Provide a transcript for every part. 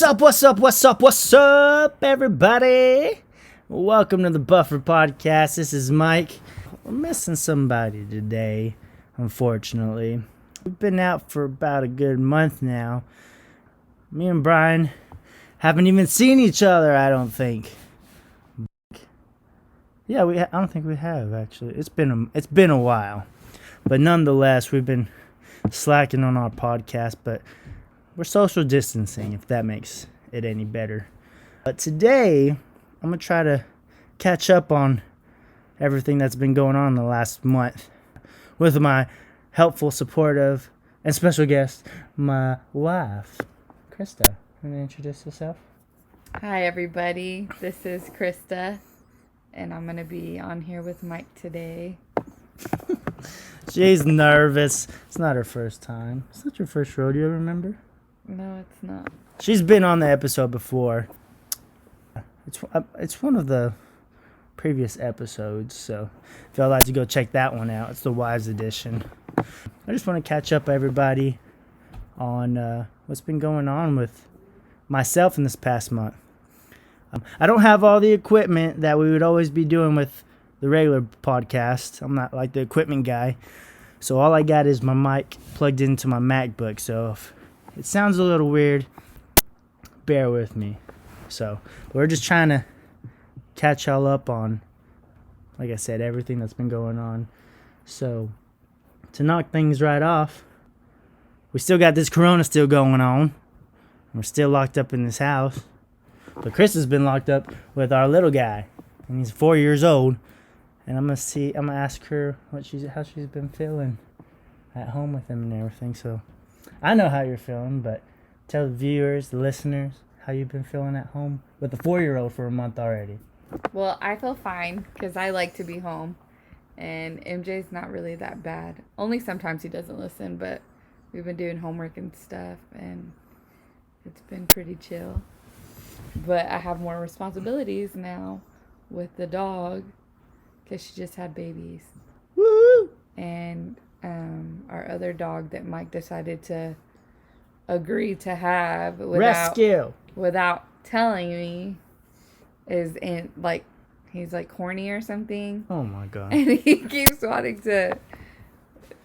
What's up, everybody? Welcome to the Buffer Podcast. This is Mike. We're missing somebody today, unfortunately. We've been out for about a good month now. Me and Brian haven't even seen each other, I don't think. Yeah, I don't think we have, actually. It's been a while. But nonetheless, we've been slacking on our podcast, but we're social distancing, if that makes it any better. But today, I'm going to try to catch up on everything that's been going on the last month with my helpful, supportive, and special guest, my wife, Krista. You want to introduce yourself? Hi, everybody. This is Krista, and I'm going to be on here with Mike today. She's nervous. It's not her first time. It's not your first rodeo, remember? No, it's not. She's been on the episode before. It's one of the previous episodes, so if y'all like to go check that one out, it's the Wives edition. I just want to catch up everybody on what's been going on with myself in this past month. I don't have all the equipment that we would always be doing with the regular podcast. I'm not like the equipment guy, so all I got is my mic plugged into my MacBook, so if it sounds a little weird, bear with me. So we're just trying to catch y'all up on, like I said, everything that's been going on. So to knock things right off, we still got this corona still going on. We're still locked up in this house. But Chris has been locked up with our little guy, and he's 4 years old. And I'm gonna ask her how she's been feeling at home with him and everything. So I know how you're feeling, but tell the viewers, the listeners, how you've been feeling at home with a 4-year-old for a month already. Well, I feel fine because I like to be home, and MJ's not really that bad. Only sometimes he doesn't listen, but we've been doing homework and stuff, and it's been pretty chill. But I have more responsibilities now with the dog because she just had babies. Woo! And our other dog that Mike decided to agree to have without telling me is in he's horny or something. Oh my god. And he keeps wanting to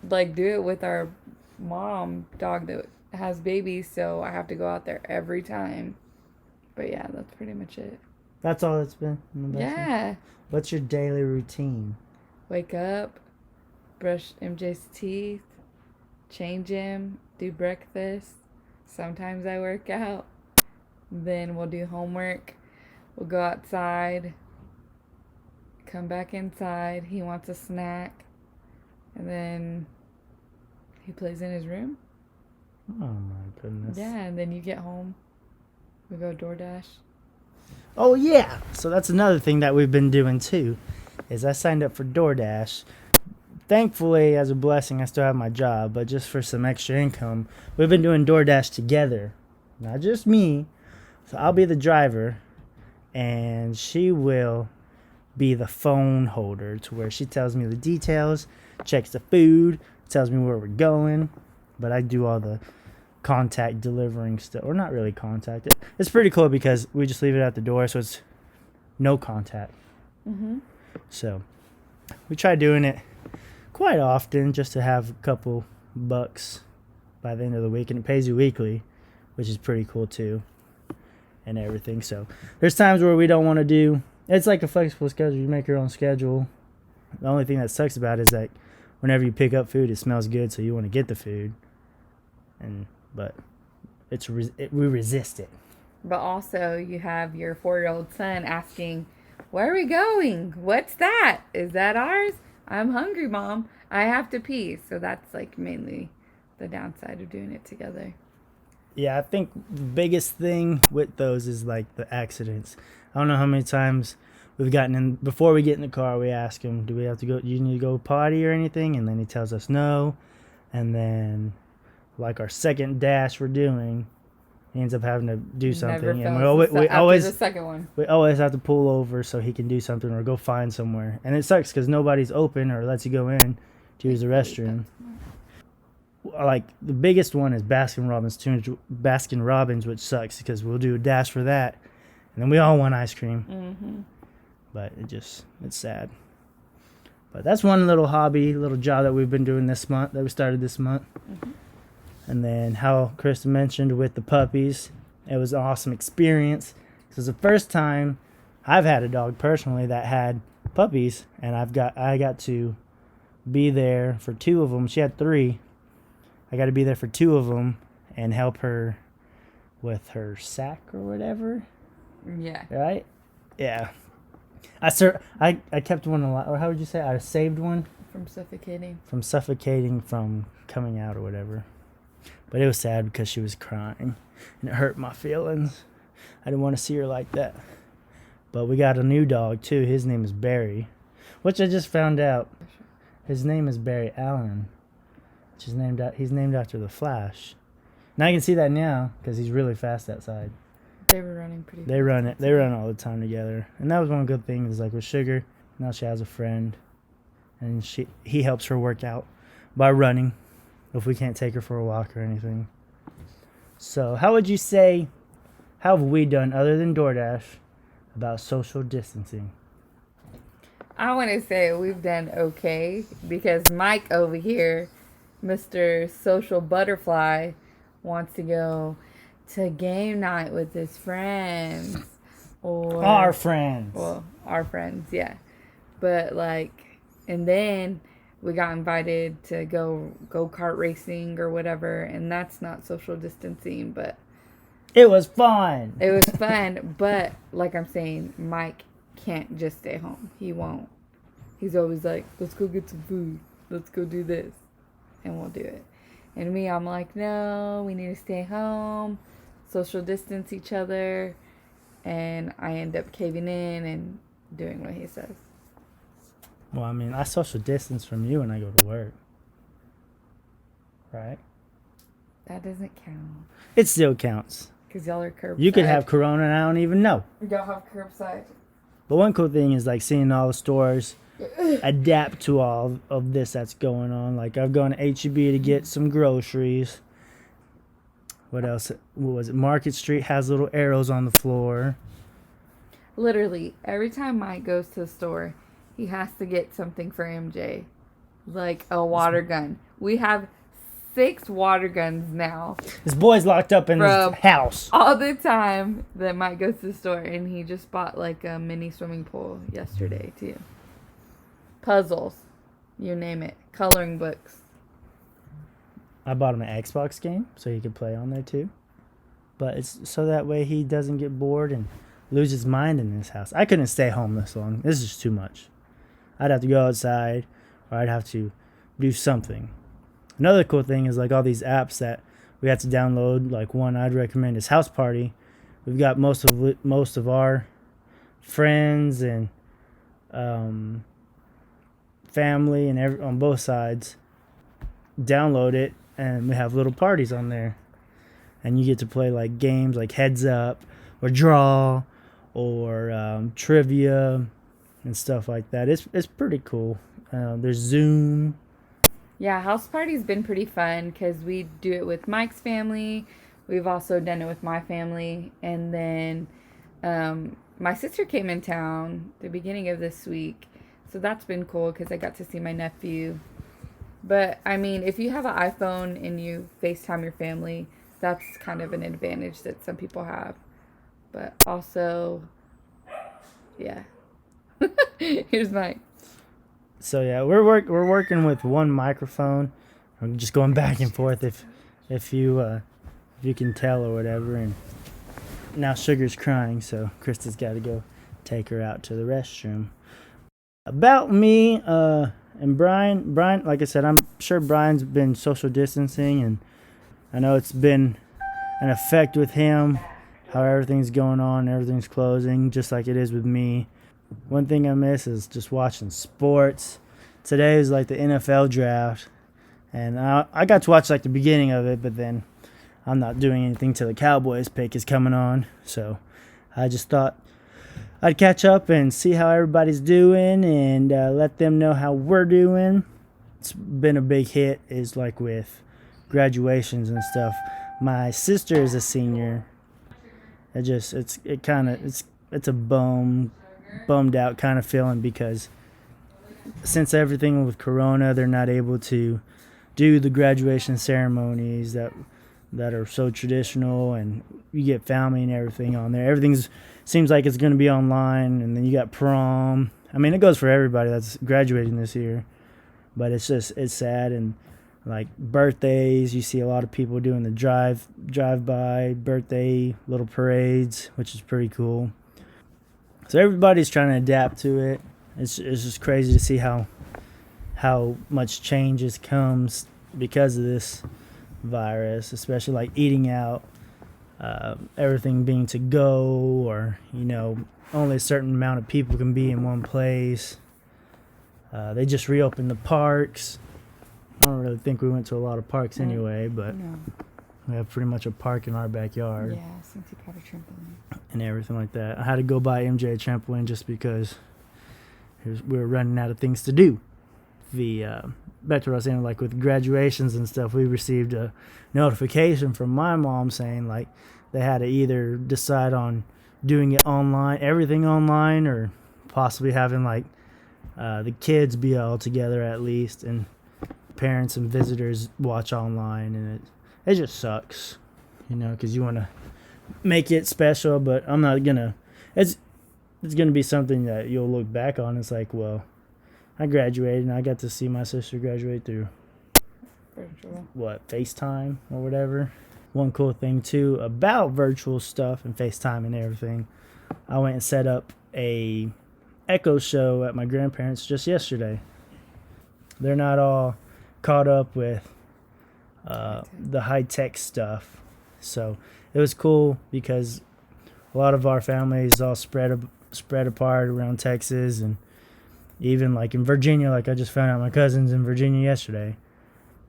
do it with our mom dog that has babies, so I have to go out there every time. But yeah, that's pretty much it. That's all it's been in the basement? Yeah. What's your daily routine? Wake up, brush MJ's teeth, change him, do breakfast. Sometimes I work out. Then we'll do homework. We'll go outside, come back inside. He wants a snack. And then he plays in his room. Oh my goodness. Yeah, and then you get home. We go DoorDash. Oh yeah. So that's another thing that we've been doing too, is I signed up for DoorDash. Thankfully, as a blessing, I still have my job, but just for some extra income, we've been doing DoorDash together. Not just me. So I'll be the driver, and she will be the phone holder, to where she tells me the details, checks the food, tells me where we're going, but I do all the contact delivering stuff, or not really contact. It's pretty cool because we just leave it at the door, so it's no contact. Mm-hmm. So we try doing it quite often just to have a couple bucks by the end of the week, and it pays you weekly, which is pretty cool too, and everything. So there's times where we don't want to do, it's like a flexible schedule. You make your own schedule. The only thing that sucks about it is that whenever you pick up food, it smells good, so you want to get the food, but we resist it. But also, you have your 4-year-old son asking, "Where are we going? What's that? Is that ours? I'm hungry, Mom. I have to pee." So that's mainly the downside of doing it together. Yeah, I think the biggest thing with those is the accidents. I don't know how many times we've gotten in, before we get in the car, we ask him, do you need to go potty or anything? And then he tells us no. And then our second dash we're doing, he ends up having to do something. And we always the second one. We always have to pull over so he can do something or go find somewhere. And it sucks because nobody's open or lets you go in to use the restroom. like the biggest one is Baskin Robbins, which sucks because we'll do a dash for that, and then we all want ice cream. Mm-hmm. But it's sad. But that's one little hobby, little job that we've been doing this month, that we started this month. Mm-hmm. And then how Krista mentioned with the puppies, it was an awesome experience. This was the first time I've had a dog personally that had puppies, and I got to be there for 2 of them. She had 3. I got to be there for 2 of them and help her with her sack or whatever. Yeah. Right? Yeah. I kept one alive, or how would you say? I saved one From suffocating. From coming out or whatever. But it was sad because she was crying, and it hurt my feelings. I didn't want to see her like that. But we got a new dog too. His name is Barry, which I just found out. His name is Barry Allen, which is he's named after the Flash. Now I can see that now because he's really fast outside. They were running pretty fast. They run all the time together. And that was one good thing is like with Sugar, now she has a friend, and he helps her work out by running if we can't take her for a walk or anything. So how would you say, how have we done other than DoorDash about social distancing? I want to say we've done okay because Mike over here, Mr. Social Butterfly, wants to go to game night with his friends. Or Our friends. Well, our friends, yeah. But and then we got invited to go kart racing or whatever, and that's not social distancing, but it was fun. It was fun, but like I'm saying, Mike can't just stay home. He won't. He's always like, let's go get some food. Let's go do this. And we'll do it. And me, I'm like, no, we need to stay home, social distance each other. And I end up caving in and doing what he says. Well, I mean, I social distance from you when I go to work. Right? That doesn't count. It still counts. Because y'all are curbside. You could have corona and I don't even know. Y'all have curbside. But one cool thing is like seeing all the stores adapt to all of this that's going on. Like I've gone to H-E-B to get some groceries. What else? What was it? Market Street has little arrows on the floor. Literally, every time Mike goes to the store, he has to get something for MJ. Like a water gun. We have 6 water guns now. This boy's locked up in his house. All the time that Mike goes to the store, and he just bought like a mini swimming pool yesterday too. Puzzles, you name it. Coloring books. I bought him an Xbox game so he could play on there too. But it's so that way he doesn't get bored and lose his mind in his house. I couldn't stay home this long. This is just too much. I'd have to go outside or I'd have to do something. Another cool thing is like all these apps that we have to download. Like one I'd recommend is House Party. We've got most of our friends and family and on both sides download it, and we have little parties on there, and you get to play like games like Heads Up or Draw or trivia and stuff like that. It's pretty cool. There's Zoom. Yeah, House Party's been pretty fun because we do it with Mike's family. We've also done it with my family. And then my sister came in town the beginning of this week. So that's been cool because I got to see my nephew. But, I mean, if you have an iPhone and you FaceTime your family, that's kind of an advantage that some people have. But also, yeah. Here's Mike. So yeah, we're working with one microphone. I'm just going back and forth if you can tell or whatever. And now Sugar's crying, so Krista's got to go take her out to the restroom. About me and Brian, like I said, I'm sure Brian's been social distancing, and I know it's been an effect with him, how everything's going on, everything's closing, just like it is with me. One thing I miss is just watching sports. Today is like the NFL draft, and I got to watch like the beginning of it, but then I'm not doing anything till the Cowboys pick is coming on. So I just thought I'd catch up and see how everybody's doing and let them know how we're doing. It's been a big hit is like with graduations and stuff. My sister is a senior. It's a bummed out kind of feeling because since everything with Corona, they're not able to do the graduation ceremonies that are so traditional, and you get family and everything on there. Everything's seems like it's going to be online, and then you got prom. I mean, it goes for everybody that's graduating this year, but it's sad. And like birthdays, you see a lot of people doing the drive by birthday little parades, which is pretty cool. So everybody's trying to adapt to it. It's just crazy to see how much changes comes because of this virus, especially like eating out, everything being to go, or only a certain amount of people can be in one place. They just reopened the parks. I don't really think we went to a lot of parks anyway, but we have pretty much a park in our backyard. Yeah, since you got a trampoline and everything like that. I had to go buy MJ a trampoline just because we were running out of things to do. Back to what I was saying, like with graduations and stuff, we received a notification from my mom saying like they had to either decide on doing it online, everything online, or possibly having like the kids be all together at least, and parents and visitors watch online. And it just sucks, because you want to make it special, but I'm not gonna. It's gonna be something that you'll look back on. It's like, well, I graduated and I got to see my sister graduate through virtual. FaceTime or whatever. One cool thing too about virtual stuff and FaceTime and everything, I went and set up a Echo show at my grandparents' just yesterday. They're not all caught up with the high-tech stuff, so it was cool because a lot of our family is all spread apart around Texas, and even like in Virginia. Like I just found out my cousin's in Virginia yesterday,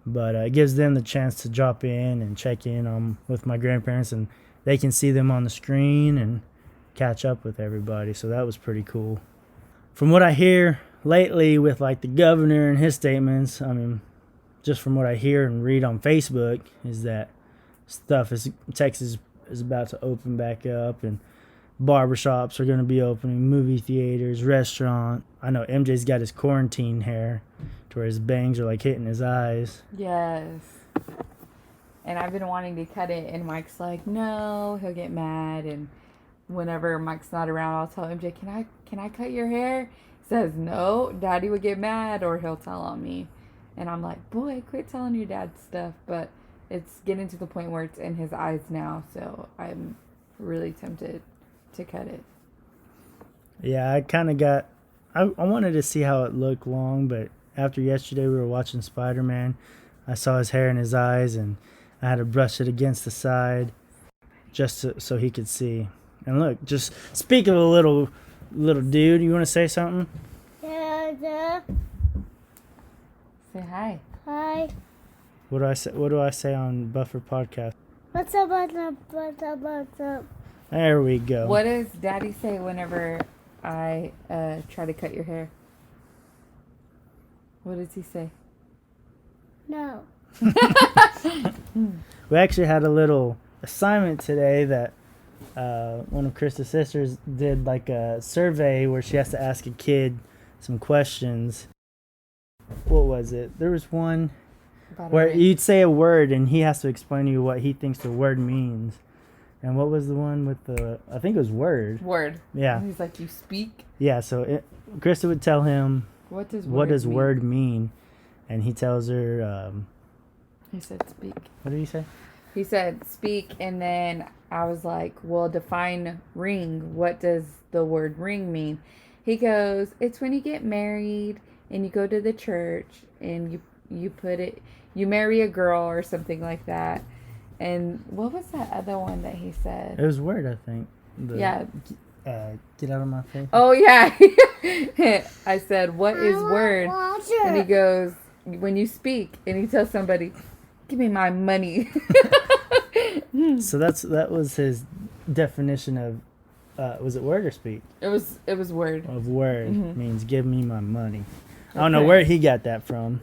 but it gives them the chance to drop in and check in with my grandparents, and they can see them on the screen and catch up with everybody. So that was pretty cool. From what I hear lately with like the governor and his statements, I mean, just from what I hear and read on Facebook, is that Texas is about to open back up, and barbershops are going to be opening, movie theaters, restaurant. I know MJ's got his quarantine hair to where his bangs are like hitting his eyes. Yes. And I've been wanting to cut it, and Mike's like, no, he'll get mad. And whenever Mike's not around, I'll tell MJ, can I cut your hair? He says, no, Daddy would get mad, or he'll tell on me. And I'm like, boy, quit telling your dad stuff. But it's getting to the point where it's in his eyes now, so I'm really tempted to cut it. Yeah, I kind of got... I wanted to see how it looked long, but after yesterday we were watching Spider-Man, I saw his hair in his eyes, and I had to brush it against the side just so he could see. And look, just speak of a little dude, you want to say something? Yeah. Say hi. Hi. What do I say on Buffer Podcast? What's up? There we go. What does Daddy say whenever I try to cut your hair? What does he say? No. We actually had a little assignment today that one of Krista's sisters did, like a survey where she has to ask a kid some questions. What was it? There was one where you'd say a word and he has to explain to you what he thinks the word means. And what was the one with I think it was word. Word. Yeah. And he's like, you speak? Yeah, so Krista would tell him, what does word mean? And he tells her... he said speak. What did he say? He said speak, and then I was like, well, define ring. What does the word ring mean? He goes, it's when you get married and you go to the church and you marry a girl or something like that. And what was that other one that he said? It was word, I think. Yeah. Get out of my face. Oh, yeah. I said, what is word? And he goes, when you speak. And he tells somebody, give me my money. So that was his definition of, was it word or speak? It was word. Of word means give me my money. I don't know where he got that from.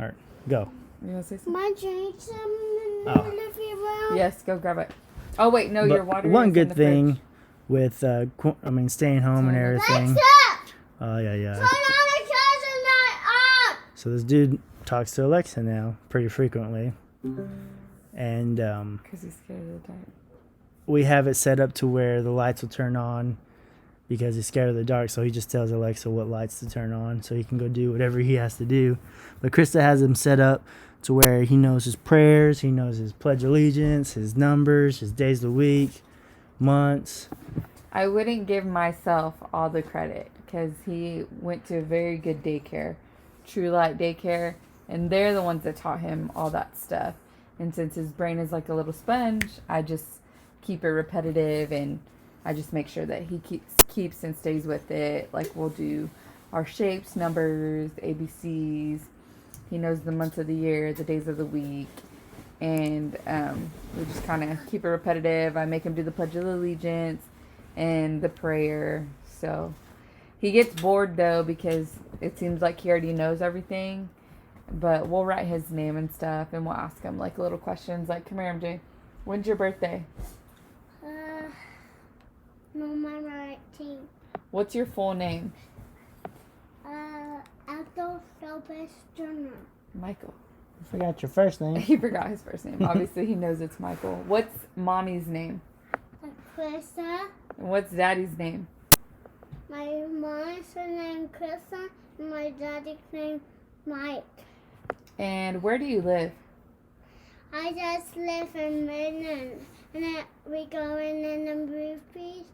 All right, go. You want to say something? My drink some in the Oh. living room. Yes, go grab it. Oh, wait, no, But your water one is good in the thing fridge. with staying home and everything. Alexa, Oh yeah. turn on the kitchen light up. So this dude talks to Alexa now pretty frequently, and Because he's scared of the dark. we have it set up to where the lights will turn on because he's scared of the dark. So he just tells Alexa what lights to turn on, so he can go do whatever he has to do. But Krista has him set up to where he knows his prayers, he knows his pledge allegiance, his numbers, his days of the week, months. I wouldn't give myself all the credit because he went to a very good daycare, True Light Daycare, and they're the ones that taught him all that stuff. And since his brain is like a little sponge, I just keep it repetitive and I just make sure that he keeps and stays with it. Like we'll do our shapes, numbers, ABCs. He knows the months of the year, the days of the week, and we just kind of keep it repetitive. I make him do the Pledge of Allegiance and the prayer. So he gets bored though because it seems like he already knows everything. But we'll write his name and stuff, and we'll ask him like little questions, like, "Come here, MJ. When's your birthday? November 18th. What's your full name?" Adolf Lopez Jr. Michael. I forgot your first name. He forgot his first name. Obviously, he knows it's Michael. What's mommy's name? Krista. And what's daddy's name? My mom's name Krista and my daddy's name Mike. And where do you live? I just live in Midland, and then we go in the movies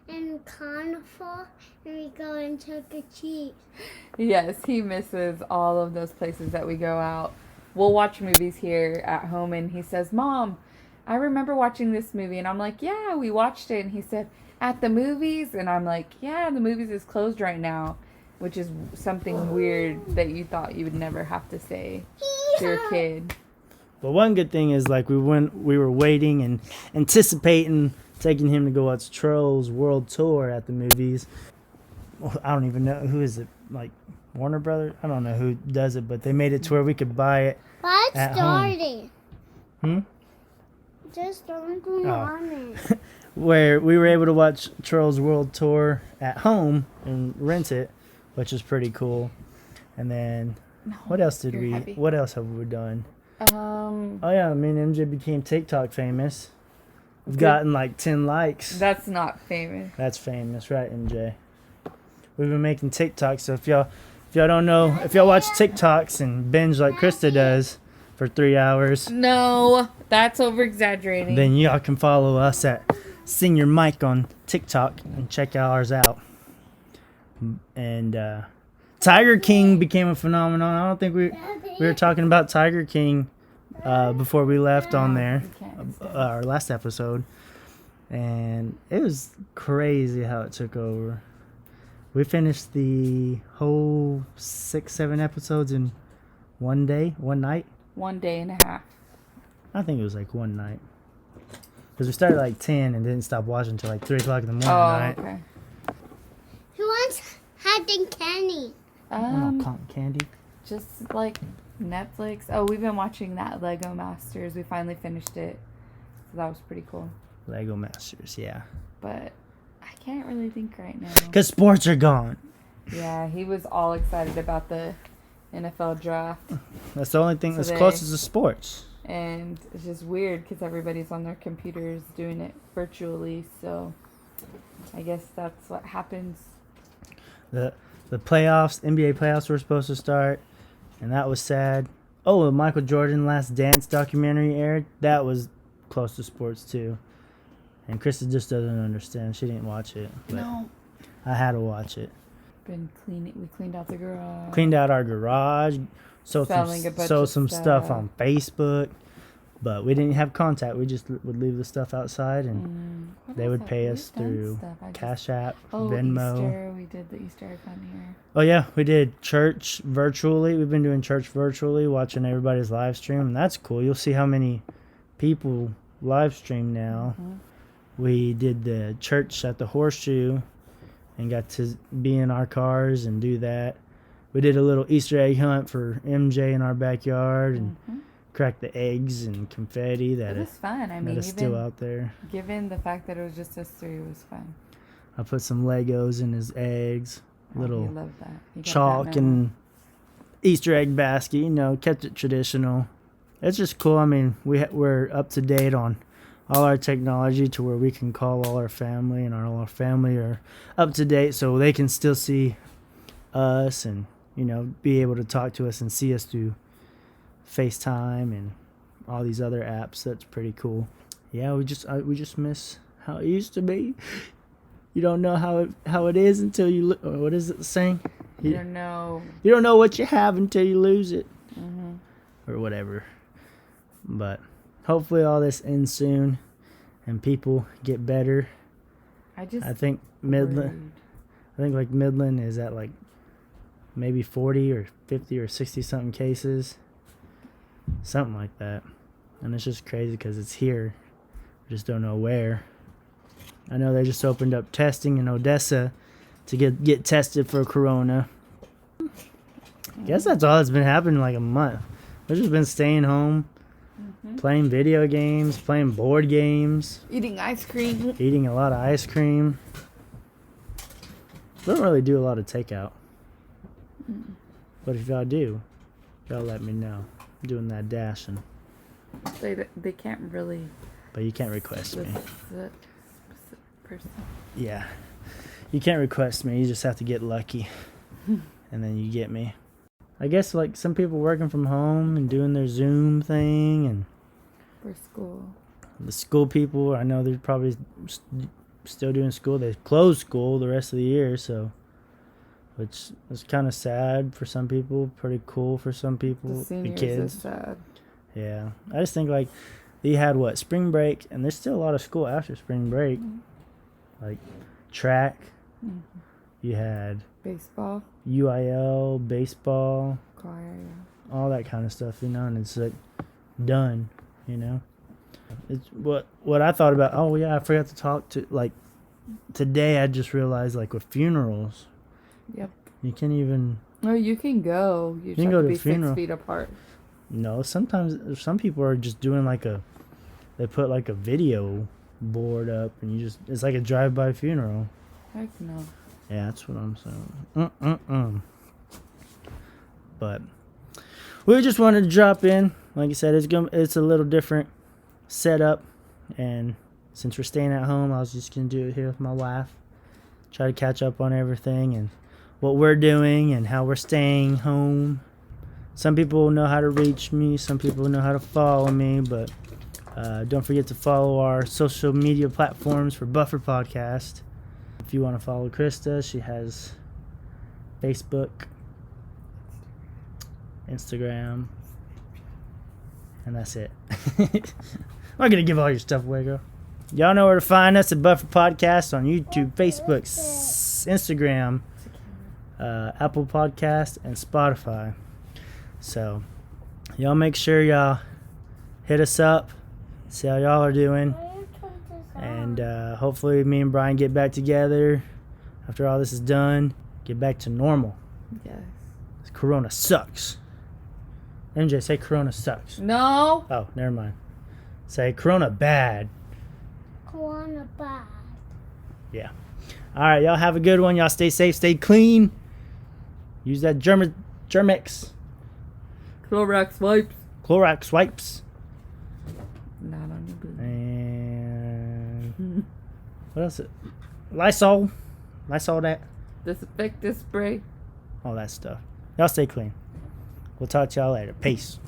and carnival, and we go and Chuck E. Cheese. Yes, he misses all of those places that we go out. We'll watch movies here at home, and he says, "Mom, I remember watching this movie." And I'm like, "Yeah, we watched it." And he said, "At the movies?" And I'm like, "Yeah, the movies is closed right now," which is something weird that you thought you would never have to say to your kid. But one good thing is like we were waiting and anticipating taking him to go watch Trolls World Tour at the movies. Well, I don't even know who is it, like Warner Brothers. I don't know who does it, but they made it to where we could buy it. But At starting. home. Just don't go on it. Where we were able to watch Trolls World Tour at home and rent it, which is pretty cool. And then what else did you're we? heavy. What else have we done? Um, Oh yeah, me and MJ became TikTok famous. We've Good. gotten like 10 likes. that's not famous. That's famous, right, MJ? We've been making TikToks, so if y'all don't know, if y'all watch TikToks and binge like Krista does for 3 hours, No, that's over exaggerating. then y'all can follow us at Senior Mike on TikTok and check ours out. And Tiger King became a phenomenon. I don't think we were talking about Tiger King before we left on there, our last episode, and it was crazy how it took over. We finished the whole 6-7 episodes in one night. 1 day and a half. I think it was like one night. Because we started at like 10 and didn't stop watching until like 3 o'clock in the morning, right? Okay. Who wants hiding candy? I don't know, cotton candy. Just like Netflix. Oh, we've been watching that Lego Masters. We finally finished it. So that was pretty cool. Lego Masters, yeah. But I can't really think right now. Because sports are gone. Yeah, he was all excited about the NFL draft. That's the only thing that's Today. closest to sports. And it's just weird because everybody's on their computers doing it virtually. So I guess that's what happens. The playoffs, NBA playoffs were supposed to start, and that was sad. Oh, the Michael Jordan Last Dance documentary aired. That was close to sports too. And Krista just doesn't understand. She didn't watch it. But No. I had to watch it. Been cleaning. We cleaned out the garage. Cleaned out our garage. Sold Selling a bunch some of stuff stuff. on Facebook. But we didn't have contact. We just would leave the stuff outside, and What they else would have pay we us done through stuff? I just- Cash App, Oh, Venmo. Easter. We did the Easter egg hunt here. Oh yeah, we did church virtually. We've been doing church virtually, watching everybody's live stream, and that's cool. You'll see how many people live stream now. We did the church at the Horseshoe and got to be in our cars and do that. we did a little Easter egg hunt for MJ in our backyard and cracked the eggs and confetti It was fun. I mean, that is still out there. Given the fact that it was just us three, it was fun. I put some Legos in his eggs, He little loved that. He got chalk that memo. and Easter egg basket. Kept it traditional. It's just cool. I mean, we're up to date on all our technology to where we can call all our family, and all our family are up to date, so they can still see us and be able to talk to us and see us through FaceTime and all these other apps. That's pretty cool. Yeah, we just miss how it used to be. You don't know how it is until you what is it saying? You don't know. You don't know what you have until you lose it, or whatever. But hopefully all this ends soon, and people get better. I think Midland. I think like Midland is at like maybe 40 or 50 or 60 something cases, something like that, and it's just crazy because it's here. We just don't know where. I know they just opened up testing in Odessa to get tested for corona. I guess that's all that's been happening in like a month. We've just been staying home, playing video games, playing board games, eating ice cream, eating a lot of ice cream. We don't really do a lot of takeout. But if y'all do, y'all let me know. I'm doing that dashing. They can't really. But you can't request me. Person. Yeah. You can't request me. You just have to get lucky. And then you get me. I guess like some people working from home and doing their Zoom thing, and for school. The school people, I know they're probably still doing school. They closed school the rest of the year, so which is kind of sad for some people, pretty cool for some people. The seniors kids. is sad. Yeah. I just think like you had spring break, and there's still a lot of school after spring break. Like track. You had baseball, UIL, baseball, choir, all that kind of stuff, and it's like done, It's what I thought about. Oh yeah, I forgot to talk to like today. I just realized like with funerals. Yep. You can't even. No, you can go. You can have go to to be funeral. 6 feet apart. No, sometimes some people are just doing they put like a video board up, and it's like a drive-by funeral. Heck no. Yeah, that's what I'm saying. But we just wanted to drop in. Like I said, it's a little different setup, and since we're staying at home, I was just gonna do it here with my wife. Try to catch up on everything and what we're doing and how we're staying home. Some people know how to reach me. Some people know how to follow me, but don't forget to follow our social media platforms for Buffer Podcast. If you want to follow Krista, she has Facebook, Instagram, and that's it. I'm not going to give all your stuff away, girl. Y'all know where to find us at Buffer Podcast on YouTube, Facebook, Instagram, Apple Podcast, and Spotify. So, y'all make sure y'all hit us up, see how y'all are doing. And hopefully me and Brian get back together after all this is done. Get back to normal. Yes. Corona sucks. MJ, say Corona sucks. No. Oh, never mind. Say Corona bad. Corona bad. Yeah. All right, y'all have a good one. Y'all stay safe, stay clean. Use that Germex. Clorox wipes. Clorox wipes. Not on your booty. And what else? Lysol that. Disinfectant spray. All that stuff. Y'all stay clean. We'll talk to y'all later. Peace.